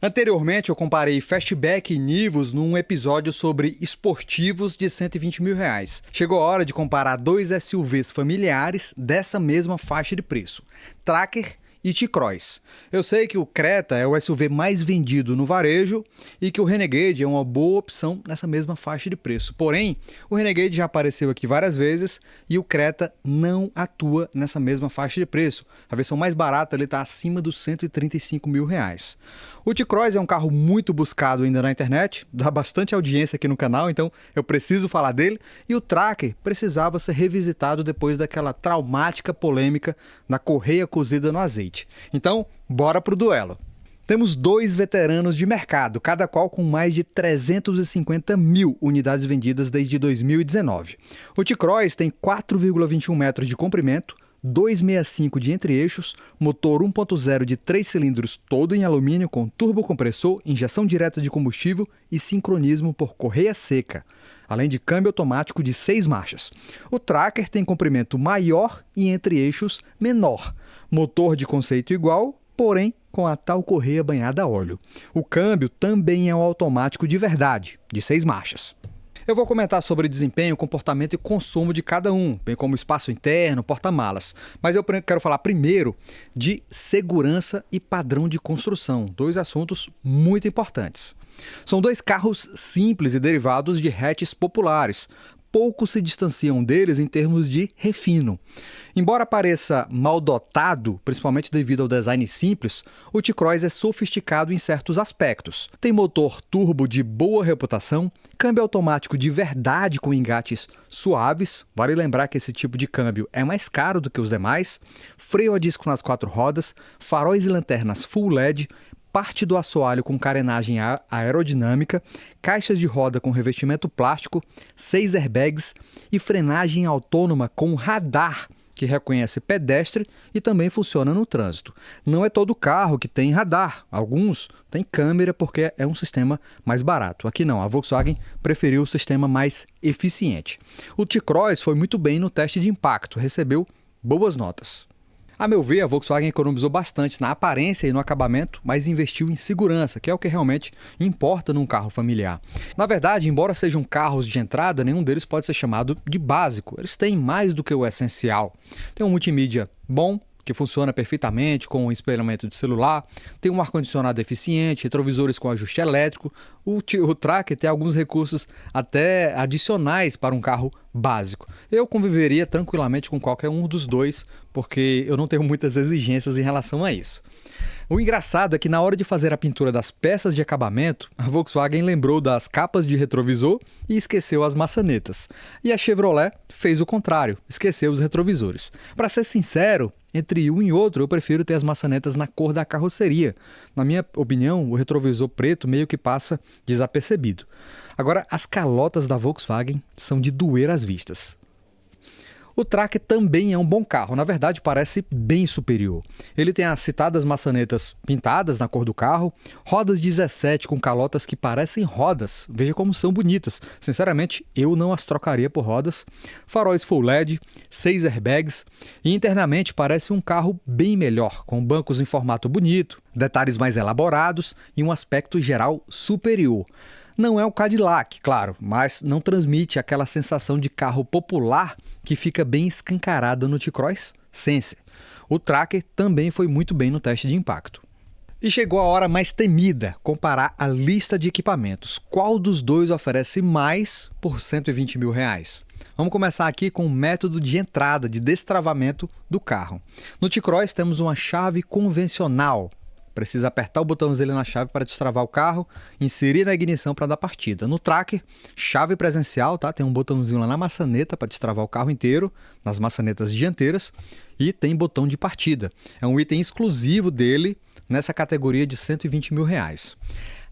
Anteriormente, eu comparei Fastback e Nivus num episódio sobre esportivos de R$ 120 mil. Chegou a hora de comparar dois SUVs familiares dessa mesma faixa de preço, Tracker e T-Cross. Eu sei que o Creta é o SUV mais vendido no varejo e que o Renegade é uma boa opção nessa mesma faixa de preço. Porém, o Renegade já apareceu aqui várias vezes e o Creta não atua nessa mesma faixa de preço. A versão mais barata está acima dos R$ 135 mil. O T-Cross é um carro muito buscado ainda na internet, dá bastante audiência aqui no canal, então eu preciso falar dele. E o Tracker precisava ser revisitado depois daquela traumática polêmica da correia cozida no azeite. Então, bora pro duelo. Temos dois veteranos de mercado, cada qual com mais de 350 mil unidades vendidas desde 2019. O T-Cross tem 4,21 metros de comprimento, 265 de entre-eixos, motor 1.0 de 3 cilindros todo em alumínio com turbocompressor, injeção direta de combustível e sincronismo por correia seca, além de câmbio automático de 6 marchas. O Tracker tem comprimento maior e entre-eixos menor, motor de conceito igual, porém com a tal correia banhada a óleo. O câmbio também é um automático de verdade, de 6 marchas. Eu vou comentar sobre desempenho, comportamento e consumo de cada um, bem como espaço interno, porta-malas. Mas eu quero falar primeiro de segurança e padrão de construção, dois assuntos muito importantes. São dois carros simples e derivados de hatches populares. Pouco se distanciam deles em termos de refino. Embora pareça mal dotado, principalmente devido ao design simples, o T-Cross é sofisticado em certos aspectos. Tem motor turbo de boa reputação, câmbio automático de verdade com engates suaves, vale lembrar que esse tipo de câmbio é mais caro do que os demais, freio a disco nas 4 rodas, faróis e lanternas full LED, parte do assoalho com carenagem aerodinâmica, caixas de roda com revestimento plástico, 6 airbags e frenagem autônoma com radar, que reconhece pedestre e também funciona no trânsito. Não é todo carro que tem radar, alguns têm câmera porque é um sistema mais barato. Aqui não, a Volkswagen preferiu o sistema mais eficiente. O T-Cross foi muito bem no teste de impacto, recebeu boas notas. A meu ver, a Volkswagen economizou bastante na aparência e no acabamento, mas investiu em segurança, que é o que realmente importa num carro familiar. Na verdade, embora sejam carros de entrada, nenhum deles pode ser chamado de básico. Eles têm mais do que o essencial. Tem um multimídia bom, que funciona perfeitamente com o espelhamento de celular, tem um ar-condicionado eficiente, retrovisores com ajuste elétrico. O Tracker tem alguns recursos até adicionais para um carro básico. Eu conviveria tranquilamente com qualquer um dos dois, porque eu não tenho muitas exigências em relação a isso. O engraçado é que na hora de fazer a pintura das peças de acabamento, a Volkswagen lembrou das capas de retrovisor e esqueceu as maçanetas. E a Chevrolet fez o contrário, esqueceu os retrovisores. Para ser sincero, entre um e outro, eu prefiro ter as maçanetas na cor da carroceria. Na minha opinião, o retrovisor preto meio que passa desapercebido. Agora, as calotas da Volkswagen são de doer as vistas. O Tracker também é um bom carro, na verdade parece bem superior. Ele tem as citadas maçanetas pintadas na cor do carro, rodas 17 com calotas que parecem rodas, veja como são bonitas. Sinceramente, eu não as trocaria por rodas. Faróis full LED, 6 airbags e internamente parece um carro bem melhor, com bancos em formato bonito, detalhes mais elaborados e um aspecto geral superior. Não é o Cadillac, claro, mas não transmite aquela sensação de carro popular que fica bem escancarada no T-Cross Sense. O Tracker também foi muito bem no teste de impacto. E chegou a hora mais temida, comparar a lista de equipamentos. Qual dos dois oferece mais por R$ 120 mil? Vamos começar aqui com o método de entrada, de destravamento do carro. No T-Cross temos uma chave convencional. Precisa apertar o botãozinho na chave para destravar o carro, inserir na ignição para dar partida. No Tracker, chave presencial, tá? Tem um botãozinho lá na maçaneta para destravar o carro inteiro, nas maçanetas dianteiras, e tem botão de partida. É um item exclusivo dele nessa categoria de R$ 120 mil.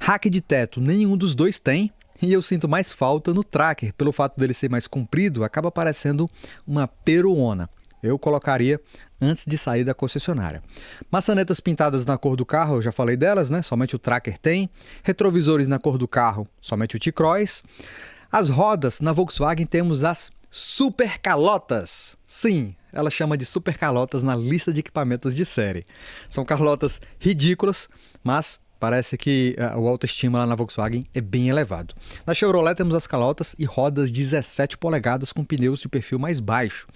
Hack de teto, nenhum dos dois tem, e eu sinto mais falta no Tracker. Pelo fato dele ser mais comprido, acaba parecendo uma peruona. Eu colocaria antes de sair da concessionária. Maçanetas pintadas na cor do carro, eu já falei delas, né? Somente o Tracker tem. Retrovisores na cor do carro, somente o T-Cross. As rodas, na Volkswagen temos as super calotas. Sim, ela chama de super calotas na lista de equipamentos de série. São calotas ridículas, mas Parece que o autoestima lá na Volkswagen é bem elevado. Na Chevrolet temos as calotas e rodas 17 polegadas com pneus de perfil mais baixo.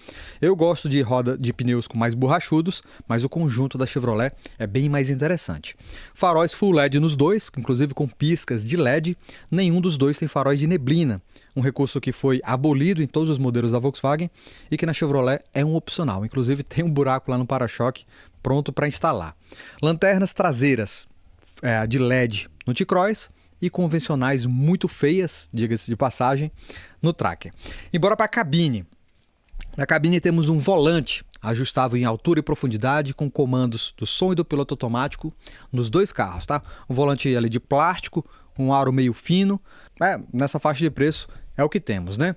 Eu gosto de roda de pneus com mais borrachudos, mas o conjunto da Chevrolet é bem mais interessante. Faróis Full LED nos dois, inclusive com piscas de LED. Nenhum dos dois tem faróis de neblina, um recurso que foi abolido em todos os modelos da Volkswagen e que na Chevrolet é um opcional. Inclusive tem um buraco lá no para-choque pronto para instalar. Lanternas traseiras de LED no T-Cross e convencionais muito feias, diga-se de passagem, no Tracker. Embora para a cabine. Na cabine temos um volante ajustável em altura e profundidade com comandos do som e do piloto automático nos dois carros, tá? Um volante ali de plástico, um aro meio fino. Nessa faixa de preço é o que temos, né?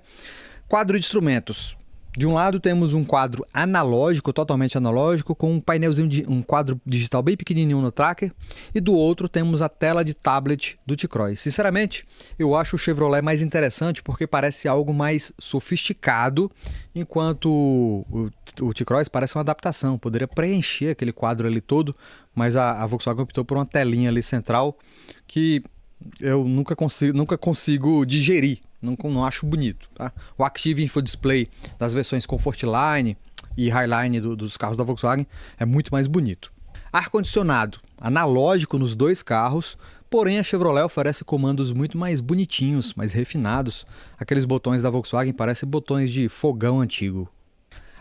Quadro de instrumentos. De um lado temos um quadro analógico, totalmente analógico, com um painelzinho um quadro digital bem pequenininho no Tracker, e do outro temos a tela de tablet do T-Cross. Sinceramente, eu acho o Chevrolet mais interessante porque parece algo mais sofisticado, enquanto o T-Cross parece uma adaptação, poderia preencher aquele quadro ali todo, mas a Volkswagen optou por uma telinha ali central que eu nunca consigo digerir. Não acho bonito, tá? O Active Info Display das versões Comfortline e Highline dos carros da Volkswagen é muito mais bonito. Ar-condicionado analógico nos dois carros, porém a Chevrolet oferece comandos muito mais bonitinhos, mais refinados. Aqueles botões da Volkswagen parecem botões de fogão antigo.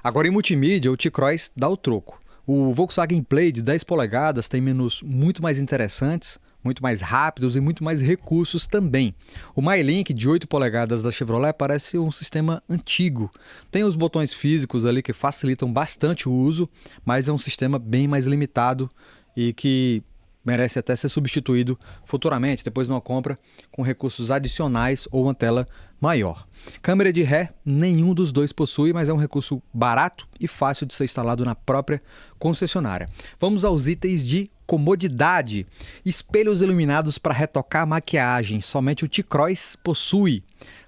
Agora em multimídia, o T-Cross dá o troco. O Volkswagen Play de 10 polegadas tem menus muito mais interessantes, muito mais rápidos e muito mais recursos também. O MyLink de 8 polegadas da Chevrolet parece um sistema antigo. Tem os botões físicos ali que facilitam bastante o uso, mas é um sistema bem mais limitado e que merece até ser substituído futuramente, depois de uma compra, com recursos adicionais ou uma tela maior. Câmera de ré, nenhum dos dois possui, mas é um recurso barato e fácil de ser instalado na própria concessionária. Vamos aos itens de comodidade. Espelhos iluminados para retocar a maquiagem, somente o T-Cross possui.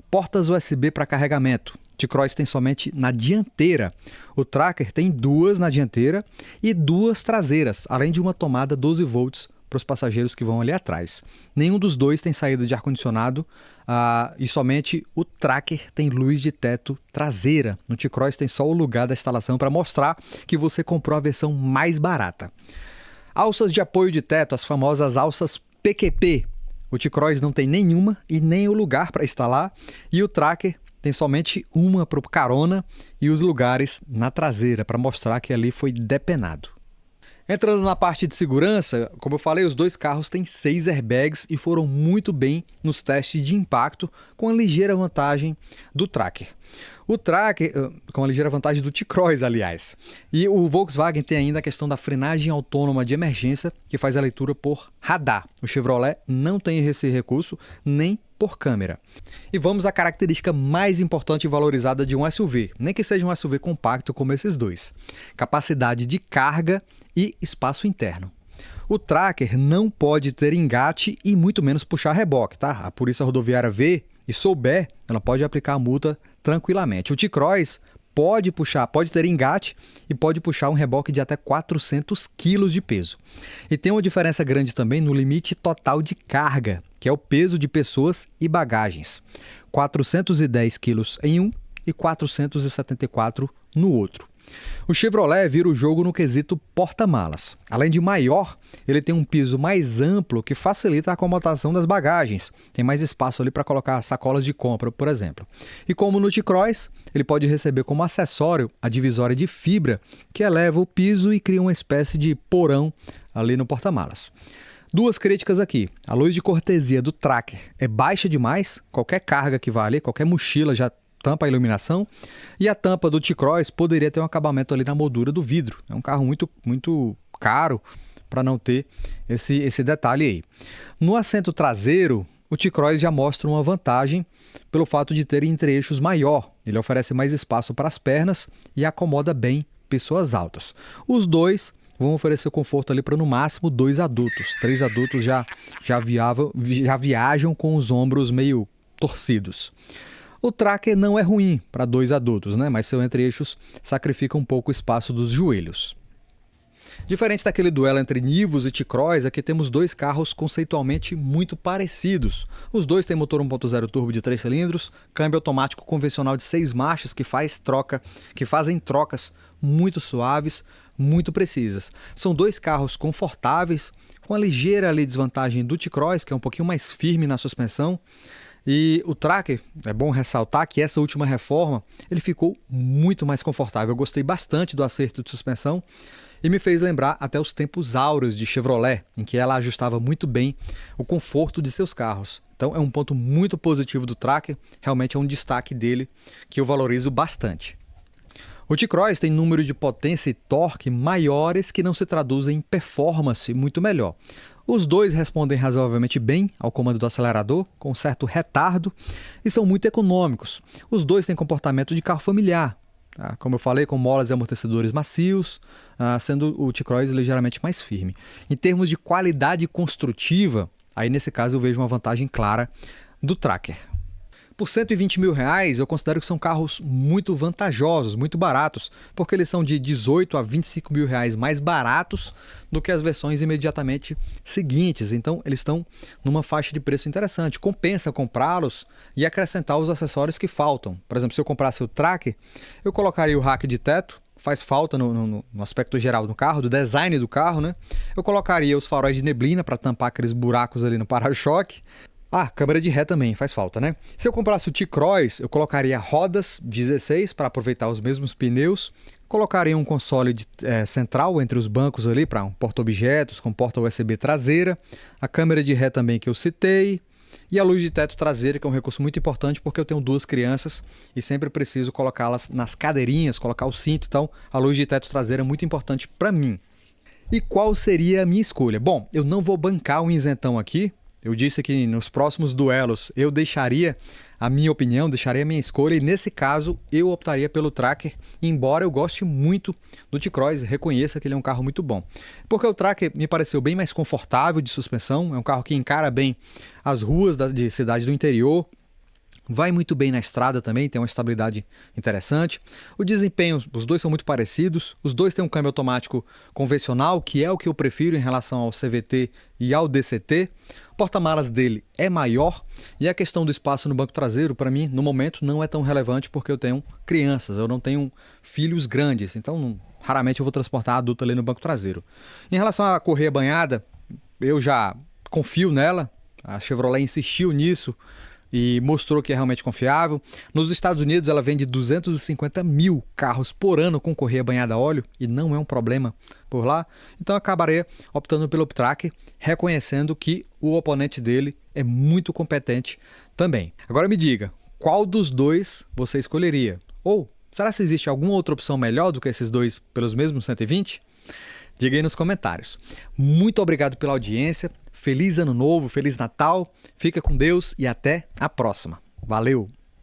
Portas USB para carregamento. O T-Cross tem somente na dianteira. O Tracker tem duas na dianteira e duas traseiras, além de uma tomada 12 volts para os passageiros que vão ali atrás. Nenhum dos dois tem saída de ar-condicionado e somente o Tracker tem luz de teto traseira. No T-Cross tem só o lugar da instalação para mostrar que você comprou a versão mais barata. Alças de apoio de teto, as famosas alças PQP. O T-Cross não tem nenhuma e nem o lugar para instalar, e o Tracker tem somente uma para o carona e os lugares na traseira, para mostrar que ali foi depenado. Entrando na parte de segurança, como eu falei, os dois carros têm 6 airbags e foram muito bem nos testes de impacto, com a ligeira vantagem do Tracker. O Tracker, com a ligeira vantagem do T-Cross, aliás. E o Volkswagen tem ainda a questão da frenagem autônoma de emergência, que faz a leitura por radar. O Chevrolet não tem esse recurso, nem por câmera. E vamos à característica mais importante e valorizada de um SUV, nem que seja um SUV compacto como esses dois: capacidade de carga e espaço interno. O Tracker não pode ter engate e muito menos puxar reboque, tá? A Polícia Rodoviária vê e souber, ela pode aplicar a multa tranquilamente. O T-Cross pode ter engate e pode puxar um reboque de até 400 kg de peso. E tem uma diferença grande também no limite total de carga, que é o peso de pessoas e bagagens. 410 kg em um e 474 no outro. O Chevrolet vira o jogo no quesito porta-malas. Além de maior, ele tem um piso mais amplo que facilita a acomodação das bagagens. Tem mais espaço ali para colocar sacolas de compra, por exemplo. E como no T-Cross, ele pode receber como acessório a divisória de fibra, que eleva o piso e cria uma espécie de porão ali no porta-malas. Duas críticas aqui. A luz de cortesia do Tracker é baixa demais, qualquer carga que vá ali, qualquer mochila já tampa a iluminação, e a tampa do T-Cross poderia ter um acabamento ali na moldura do vidro. É um carro muito caro para não ter esse detalhe aí. No assento traseiro, o T-Cross já mostra uma vantagem pelo fato de ter entre-eixos maior. Ele oferece mais espaço para as pernas e acomoda bem pessoas altas. Os dois vão oferecer conforto ali para no máximo 2 adultos. 3 adultos já viajam com os ombros meio torcidos. O Tracker não é ruim para 2 adultos, né? Mas seu entre-eixos sacrifica um pouco o espaço dos joelhos. Diferente daquele duelo entre Nivus e T-Cross, aqui temos dois carros conceitualmente muito parecidos. Os dois têm motor 1.0 turbo de 3 cilindros, câmbio automático convencional de 6 marchas que fazem trocas muito suaves, muito precisas. São dois carros confortáveis, com a ligeira desvantagem do T-Cross, que é um pouquinho mais firme na suspensão. E o Tracker, é bom ressaltar que essa última reforma, ele ficou muito mais confortável. Eu gostei bastante do acerto de suspensão e me fez lembrar até os tempos áureos de Chevrolet, em que ela ajustava muito bem o conforto de seus carros. Então é um ponto muito positivo do Tracker, realmente é um destaque dele que eu valorizo bastante. O T-Cross tem número de potência e torque maiores que não se traduzem em performance muito melhor. Os dois respondem razoavelmente bem ao comando do acelerador, com certo retardo, e são muito econômicos. Os dois têm comportamento de carro familiar, como eu falei, com molas e amortecedores macios, sendo o T-Cross ligeiramente mais firme. Em termos de qualidade construtiva, aí nesse caso eu vejo uma vantagem clara do Tracker. Por R$120 mil, eu considero que são carros muito vantajosos, muito baratos, porque eles são de 18 a 25 mil reais mais baratos do que as versões imediatamente seguintes. Então, eles estão numa faixa de preço interessante. Compensa comprá-los e acrescentar os acessórios que faltam. Por exemplo, se eu comprasse o Tracker, eu colocaria o rack de teto, faz falta no aspecto geral do carro, do design do carro, né? Eu colocaria os faróis de neblina para tampar aqueles buracos ali no para-choque. Câmera de ré também faz falta, né? Se eu comprasse o T-Cross, eu colocaria rodas 16 para aproveitar os mesmos pneus, colocaria um console central entre os bancos ali para um porta-objetos com porta USB traseira, a câmera de ré também que eu citei, e a luz de teto traseira, que é um recurso muito importante porque eu tenho 2 crianças e sempre preciso colocá-las nas cadeirinhas, colocar o cinto, então a luz de teto traseira é muito importante para mim. E qual seria a minha escolha? Bom, eu não vou bancar um isentão aqui. Eu disse que nos próximos duelos eu deixaria a minha opinião, deixaria a minha escolha e nesse caso eu optaria pelo Tracker, embora eu goste muito do T-Cross, reconheça que ele é um carro muito bom. Porque o Tracker me pareceu bem mais confortável de suspensão, é um carro que encara bem as ruas de cidade do interior, vai muito bem na estrada também, tem uma estabilidade interessante. O desempenho, os dois são muito parecidos. Os dois têm um câmbio automático convencional, que é o que eu prefiro em relação ao CVT e ao DCT. O porta-malas dele é maior e a questão do espaço no banco traseiro, para mim, no momento, não é tão relevante porque eu tenho crianças, eu não tenho filhos grandes, então raramente eu vou transportar adulto ali no banco traseiro. Em relação à correia banhada, eu já confio nela, a Chevrolet insistiu nisso, e mostrou que é realmente confiável. Nos Estados Unidos ela vende 250 mil carros por ano com correia banhada a óleo e não é um problema por lá. Então eu acabarei optando pelo Tracker, reconhecendo que o oponente dele é muito competente também. Agora me diga, qual dos dois você escolheria? Ou será que existe alguma outra opção melhor do que esses dois pelos mesmos 120? Diga aí nos comentários. Muito obrigado pela audiência. Feliz Ano Novo, Feliz Natal. Fica com Deus e até a próxima. Valeu!